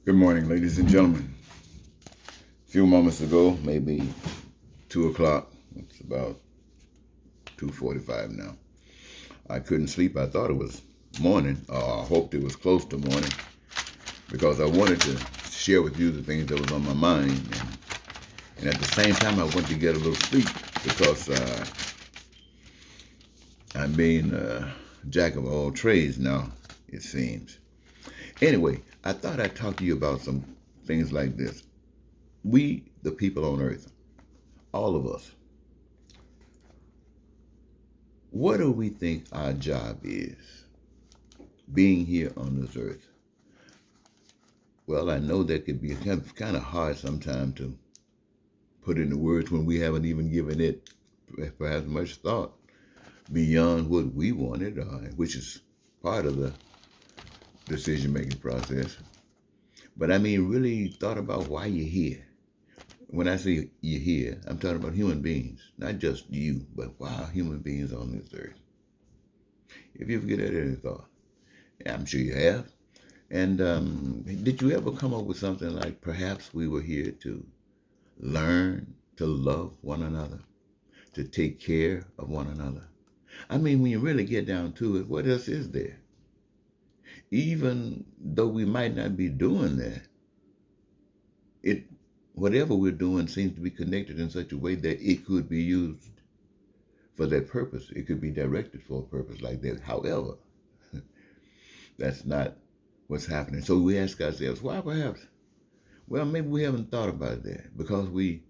Good morning, ladies and gentlemen. A few moments ago, maybe 2 o'clock. It's about 2:45 now. I couldn't sleep. I thought it was morning. I hoped it was close to morning because I wanted to share with you the things that was on my mind, and at the same time, I wanted to get a little sleep because I'm being jack of all trades now. It seems. Anyway, I thought I'd talk to you about some things like this. We, the people on Earth, all of us, what do we think our job is being here on this earth? Well, I know that could be kind of hard sometimes to put into words when we haven't even given it perhaps much thought beyond what we wanted, which is part of the decision making process. But I mean, really thought about why you're here. When I say you're here, I'm talking about human beings, not just you, but why are human beings on this earth? If you ever get any thought, I'm sure you have. And did you ever come up with something like perhaps we were here to learn to love one another, to take care of one another? I mean, when you really get down to it, what else is there? Even though we might not be doing that, it whatever we're doing seems to be connected in such a way that it could be used for that purpose. It could be directed for a purpose like that. However, that's not what's happening. So we ask ourselves, why perhaps? Well, maybe we haven't thought about that because we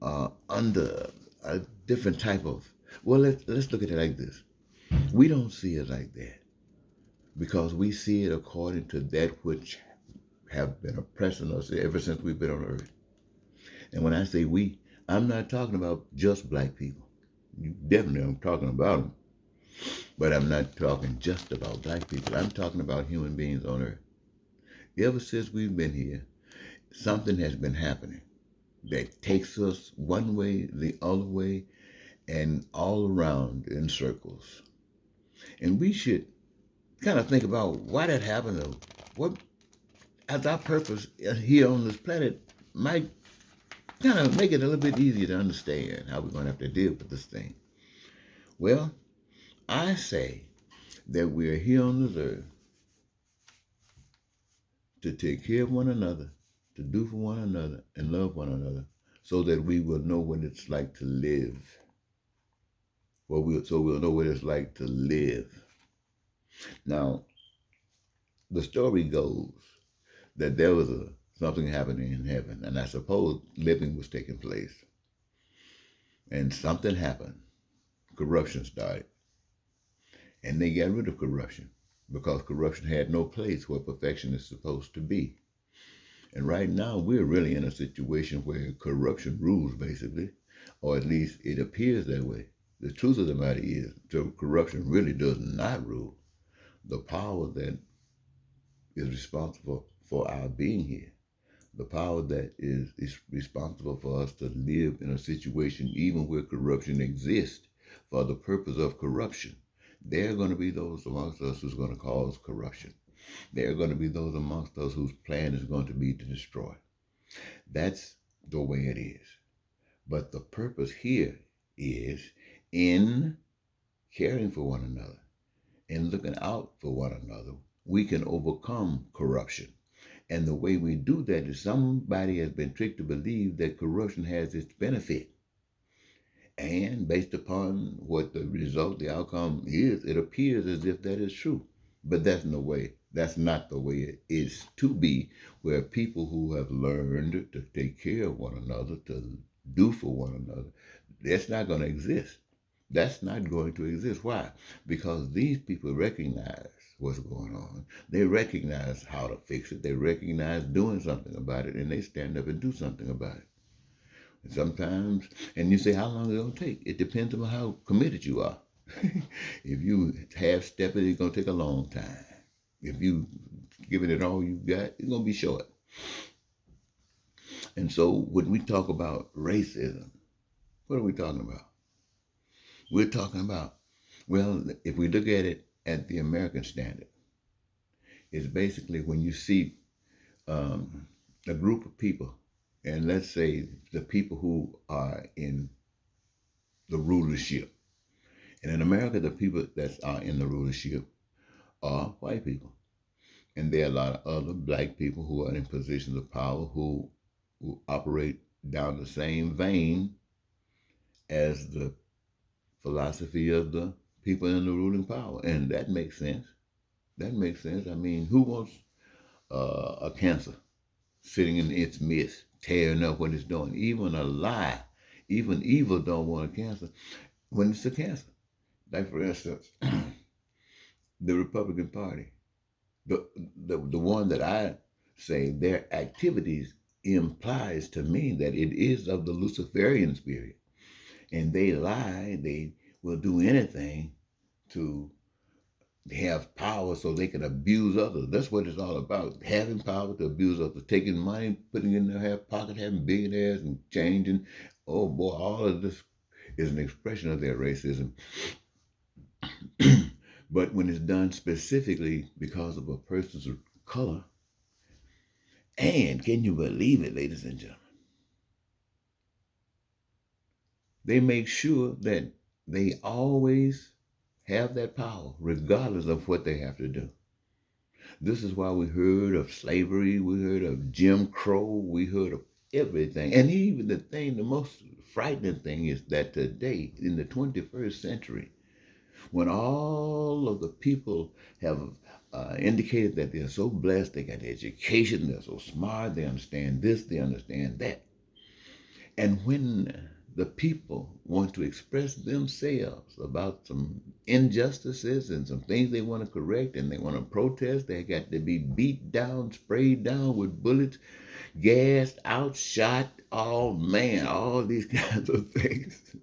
are under a different type of. Well, let's look at it like this. We don't see it like that because we see it according to that which have been oppressing us ever since we've been on earth. And when I say we, I'm not talking about just black people. You definitely I'm talking about them, but I'm not talking just about black people. I'm talking about human beings on earth. Ever since we've been here, something has been happening that takes us one way, the other way, and all around in circles. And we should kind of think about why that happened, or what, as our purpose here on this planet, might kind of make it a little bit easier to understand how we're going to have to deal with this thing. Well, I say that we're here on this earth to take care of one another, to do for one another, and love one another, so that we will know what it's like to live. So we'll know what it's like to live. Now, the story goes that there was something happening in heaven, and I suppose living was taking place, and something happened. Corruption started, and they got rid of corruption because corruption had no place where perfection is supposed to be. And right now, we're really in a situation where corruption rules, basically, or at least it appears that way. The truth of the matter is, corruption really does not rule. The power that is responsible for our being here, the power that is responsible for us to live in a situation even where corruption exists for the purpose of corruption. There are going to be those amongst us who's going to cause corruption. There are going to be those amongst us whose plan is going to be to destroy. That's the way it is. But the purpose here is in caring for one another and looking out for one another, we can overcome corruption. And the way we do that is somebody has been tricked to believe that corruption has its benefit. And based upon what the result, the outcome is, it appears as if that is true. But that's no way. That's not the way it is to be, where people who have learned to take care of one another, to do for one another, that's not going to exist. That's not going to exist. Why? Because these people recognize what's going on. They recognize how to fix it. They recognize doing something about it, and they stand up and do something about it. And sometimes, and you say, how long is it going to take? It depends on how committed you are. If you half step it, it's going to take a long time. If you giving it all you got, it's going to be short. And so when we talk about racism, what are we talking about? We're talking about, well, if we look at it at the American standard, it's basically when you see a group of people, and let's say the people who are in the rulership. And in America, the people that are in the rulership are white people. And there are a lot of other black people who are in positions of power who operate down the same vein as the philosophy of the people in the ruling power. And that makes sense. That makes sense. I mean, who wants a cancer sitting in its midst, tearing up what it's doing? Even a lie, even evil don't want a cancer when it's a cancer. Like, for instance, the Republican Party, the one that I say their activities implies to me that it is of the Luciferian spirit. And they lie, they will do anything to have power so they can abuse others. That's what it's all about. Having power to abuse others, taking money, putting it in their pocket, having billionaires and changing. Oh boy, all of this is an expression of their racism. But when it's done specifically because of a person's color, and can you believe it, ladies and gentlemen? They make sure that they always have that power, regardless of what they have to do. This is why we heard of slavery, we heard of Jim Crow, we heard of everything. And even the most frightening thing is that today, in the 21st century, when all of the people have indicated that they're so blessed, they got education, they're so smart, they understand this, they understand that. And when the people want to express themselves about some injustices and some things they want to correct and they want to protest, they got to be beat down, sprayed down with bullets, gassed, outshot, oh man, all these kinds of things.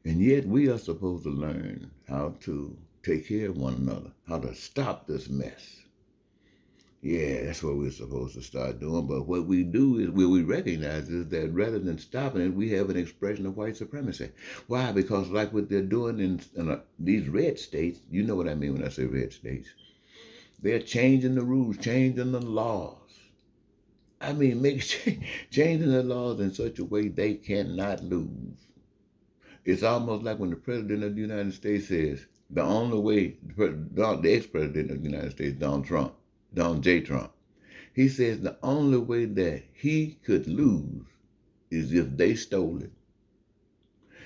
And yet we are supposed to learn how to take care of one another, how to stop this mess. Yeah, that's what we're supposed to start doing. But what we do is, what we recognize is that rather than stopping it, we have an expression of white supremacy. Why? Because like what they're doing in these red states, you know what I mean when I say red states, they're changing the rules, changing the laws. I mean, changing the laws in such a way they cannot lose. It's almost like when the president of the United States says, the only way, the ex-president of the United States, Donald J. Trump, he says the only way that he could lose is if they stole it.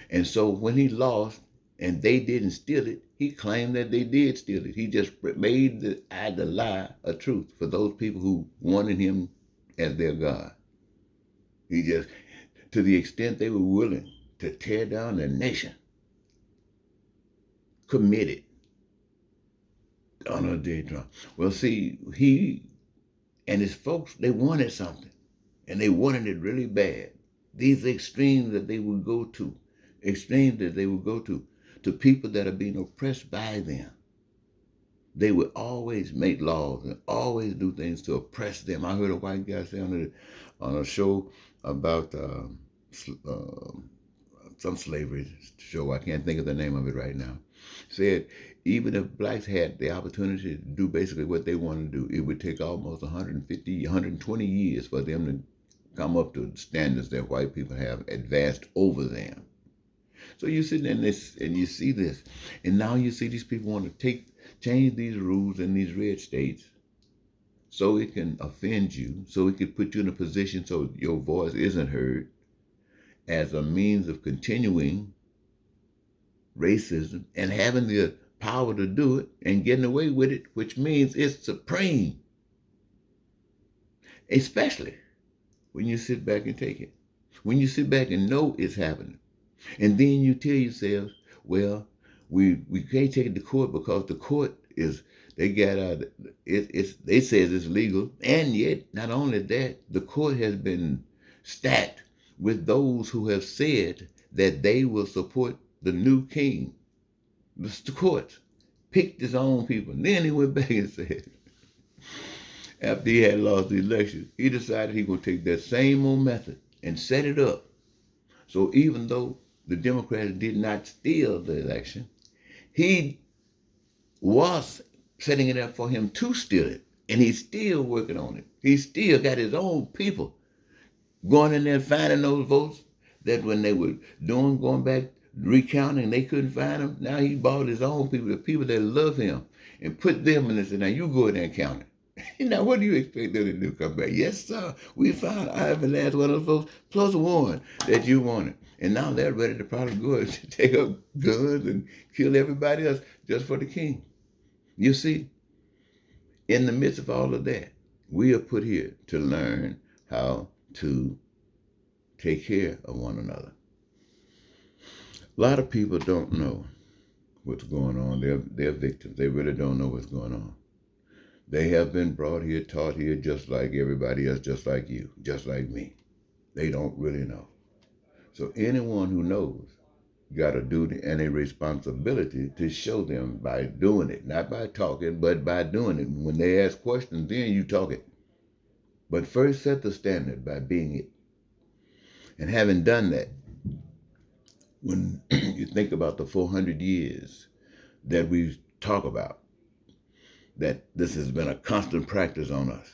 And so when he lost and they didn't steal it, he claimed that they did steal it. He just made the lie a truth for those people who wanted him as their God. He just, to the extent they were willing to tear down the nation, committed Donald J. Trump. Well, see, he and his folks, they wanted something, and they wanted it really bad. These extremes that they would go to people that are being oppressed by them. They would always make laws and always do things to oppress them. I heard a white guy say on a show about some slavery show. I can't think of the name of it right now. Said even if blacks had the opportunity to do basically what they want to do, it would take almost 150, 120 years for them to come up to standards that white people have advanced over them. So you sit in this and you see this, and now you see these people want to change these rules in these red states so it can offend you, so it can put you in a position so your voice isn't heard as a means of continuing racism and having the power to do it and getting away with it, which means it's supreme, especially when you sit back and take it. When you sit back and know it's happening. And then you tell yourselves, well, we can't take it to court because the court is, they got they says it's legal. And yet, not only that, the court has been stacked with those who have said that they will support the new king. The court picked his own people. And then he went back and said, after he had lost the election, he decided he would take that same old method and set it up. So even though the Democrats did not steal the election, he was setting it up for him to steal it. And he's still working on it. He's still got his own people going in there finding those votes that when they were going back, recounting, they couldn't find them. Now he bought his own people, the people that love him, and put them in this. And now you go in there and count it. Now, what do you expect them to do? Come back? Yes, sir. We found every last one of those folks, plus one that you wanted. And now they're ready to probably go and take up guns and kill everybody else just for the king. You see, in the midst of all of that, we are put here to learn how to take care of one another. A lot of people don't know what's going on. They're victims. They really don't know what's going on. They have been brought here, taught here, just like everybody else, just like you, just like me. They don't really know. So anyone who knows got a duty and a responsibility to show them by doing it, not by talking, but by doing it. When they ask questions, then you talk it. But first set the standard by being it. And having done that, when you think about the 400 years that we talk about, that this has been a constant practice on us,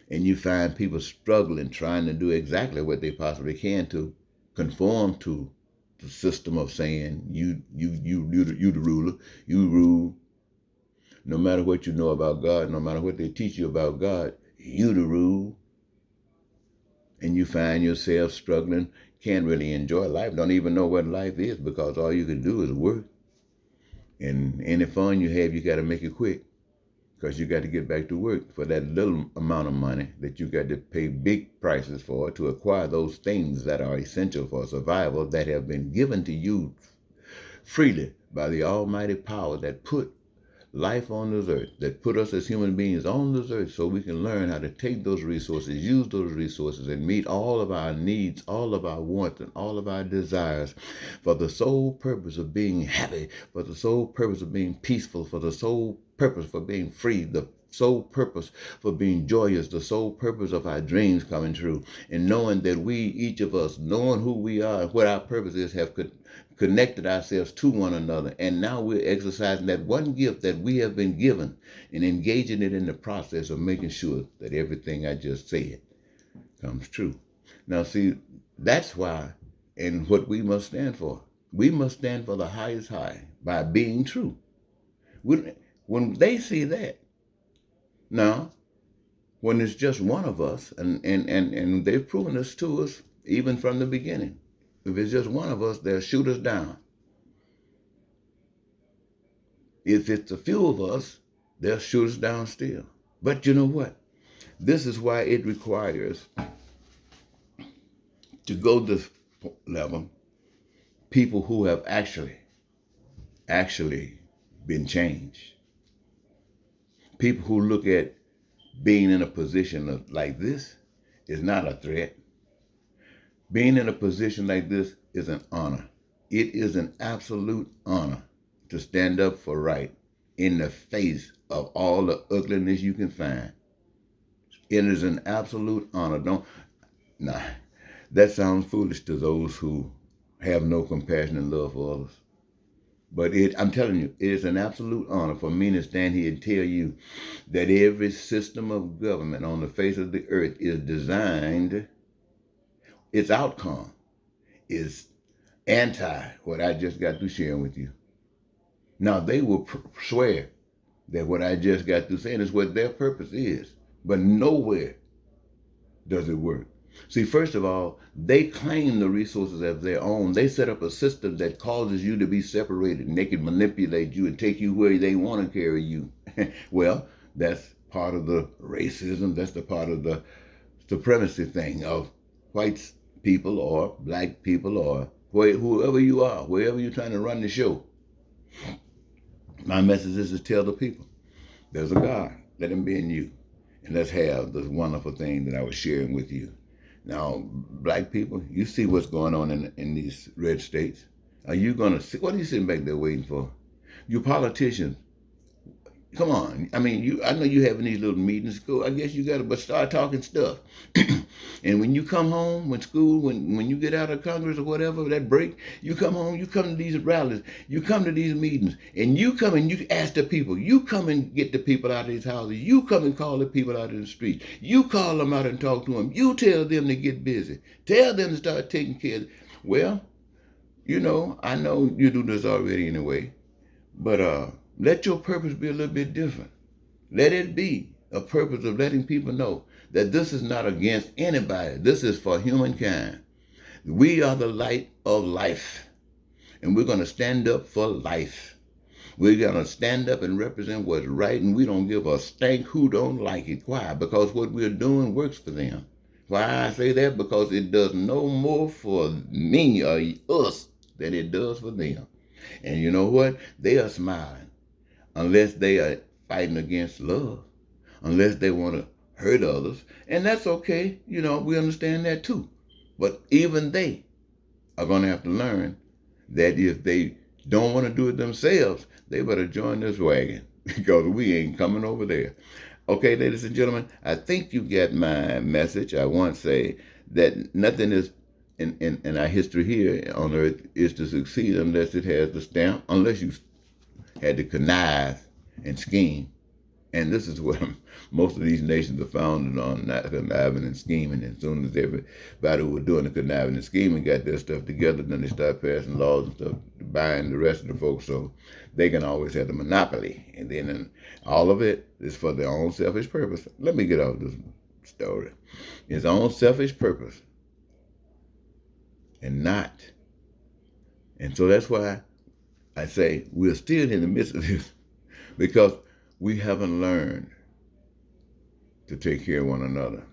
and you find people struggling, trying to do exactly what they possibly can to conform to the system of saying you the ruler, you rule. No matter what you know about God, no matter what they teach you about God, you the rule. And you find yourself struggling, can't really enjoy life, don't even know what life is, because all you can do is work. And any fun you have, you got to make it quick, because you got to get back to work for that little amount of money that you got to pay big prices for to acquire those things that are essential for survival, that have been given to you freely by the almighty power that put life on this earth, that put us as human beings on this earth, so we can learn how to take those resources, use those resources, and meet all of our needs, all of our wants, and all of our desires for the sole purpose of being happy, for the sole purpose of being peaceful, for the sole purpose for being free, the sole purpose for being joyous, the sole purpose of our dreams coming true, and knowing that we, each of us, knowing who we are and what our purpose is, have connected ourselves to one another. And now we're exercising that one gift that we have been given and engaging it in the process of making sure that everything I just said comes true. Now, see, that's why and what we must stand for. We must stand for the highest high by being true. When they see that, now, when it's just one of us, and they've proven this to us even from the beginning, if it's just one of us, they'll shoot us down. If it's a few of us, they'll shoot us down still. But you know what? This is why it requires, to go this level, people who have actually been changed. People who look at being in a position like this is not a threat. Being in a position like this is an honor. It is an absolute honor to stand up for right in the face of all the ugliness you can find. It is an absolute honor. That sounds foolish to those who have no compassion and love for others. But I'm telling you, it is an absolute honor for me to stand here and tell you that every system of government on the face of the earth is designed, its outcome is anti what I just got through sharing with you. Now, they will swear that what I just got through saying is what their purpose is, but nowhere does it work. See, first of all, they claim the resources as their own. They set up a system that causes you to be separated, and they can manipulate you and take you where they want to carry you. Well, that's part of the racism. That's the part of the supremacy thing of white people or black people or whoever you are, wherever you're trying to run the show. My message is to tell the people, there's a God. Let him be in you. And let's have this wonderful thing that I was sharing with you. Now, black people, you see what's going on in these red states. Are you going to see? What are you sitting back there waiting for? You politicians, Come on. I mean, I know you having these little meetings. Go. I guess you got to, but start talking stuff. And when you come home, when you get out of Congress or whatever, that break, you come home, you come to these rallies, you come to these meetings, and you come and you ask the people. You come and get the people out of these houses. You come and call the people out in the street. You call them out and talk to them. You tell them to get busy. Tell them to start taking care. Well, I know you do this already anyway, but let your purpose be a little bit different. Let it be a purpose of letting people know that this is not against anybody. This is for humankind. We are the light of life, and we're going to stand up for life. We're going to stand up and represent what's right, and we don't give a stank who don't like it. Why? Because what we're doing works for them. Why I say that? Because it does no more for me or us than it does for them. And you know what? They are smiling. Unless they are fighting against love, unless they want to hurt others. And that's okay. We understand that too. But even they are going to have to learn that if they don't want to do it themselves, they better join this wagon because we ain't coming over there. Okay, ladies and gentlemen, I think you get my message. I want to say that nothing is in our history here on earth is to succeed unless it has the stamp, unless you had to connive and scheme. And this is what most of these nations are founded on, not conniving and scheming. And as soon as everybody who was doing the conniving and scheming got their stuff together, then they start passing laws and stuff to bind the rest of the folks so they can always have the monopoly. And then all of it is for their own selfish purpose. Let me get off this story. Its own selfish purpose and not. And so that's why I say we're still in the midst of this because we haven't learned to take care of one another.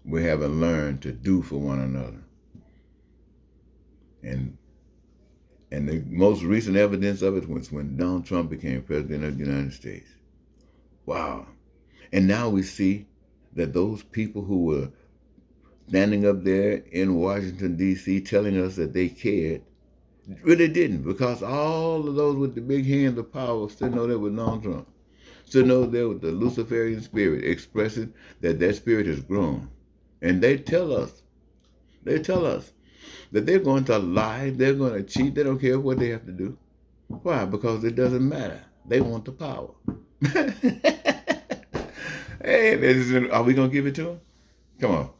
We haven't learned to do for one another. And the most recent evidence of it was when Donald Trump became president of the United States. Wow. And now we see that those people who were standing up there in Washington, D.C., telling us that they cared, really didn't, because all of those with the big hands of power still know there with Donald Trump. Still know there with the Luciferian spirit expressing that spirit has grown. And they tell us that they're going to lie, they're going to cheat, they don't care what they have to do. Why? Because it doesn't matter. They want the power. Hey, are we going to give it to them? Come on.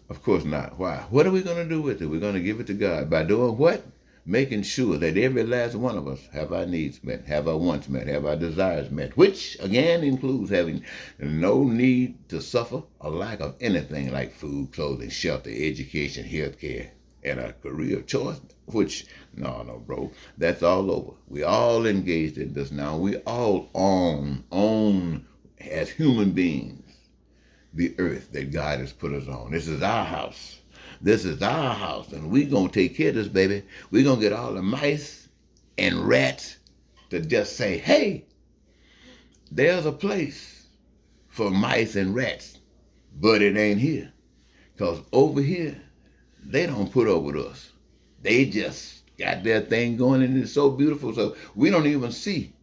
Of course not. Why? What are we going to do with it? We're going to give it to God. By doing what? Making sure that every last one of us have our needs met, have our wants met, have our desires met, which again includes having no need to suffer a lack of anything like food, clothing, shelter, education, health care, and a career of choice, which, no, bro, that's all over. We all engaged in this now. We all own as human beings the earth that God has put us on. This is our house. This is our house, and we're going to take care of this, baby. We're going to get all the mice and rats to just say, hey, there's a place for mice and rats, but it ain't here. Because over here, they don't put up with us. They just got their thing going, and it's so beautiful, so we don't even see.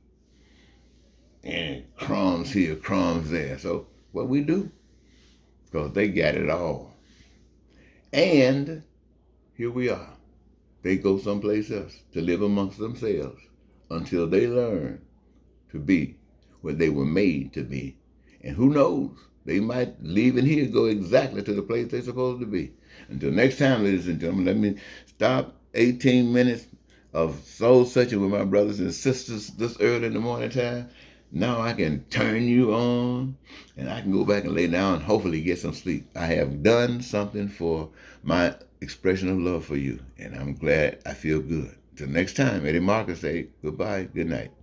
And crumbs here, crumbs there. So what we do, because they got it all. And here we are. They go someplace else to live amongst themselves until they learn to be what they were made to be. And who knows, they might leave in here, go exactly to the place they're supposed to be. Until next time, ladies and gentlemen, let me stop 18 minutes of soul searching with my brothers and sisters this early in the morning time. Now I can turn you on and I can go back and lay down and hopefully get some sleep. I have done something for my expression of love for you, and I'm glad I feel good. Till next time, Eddie Marcus say goodbye, good night.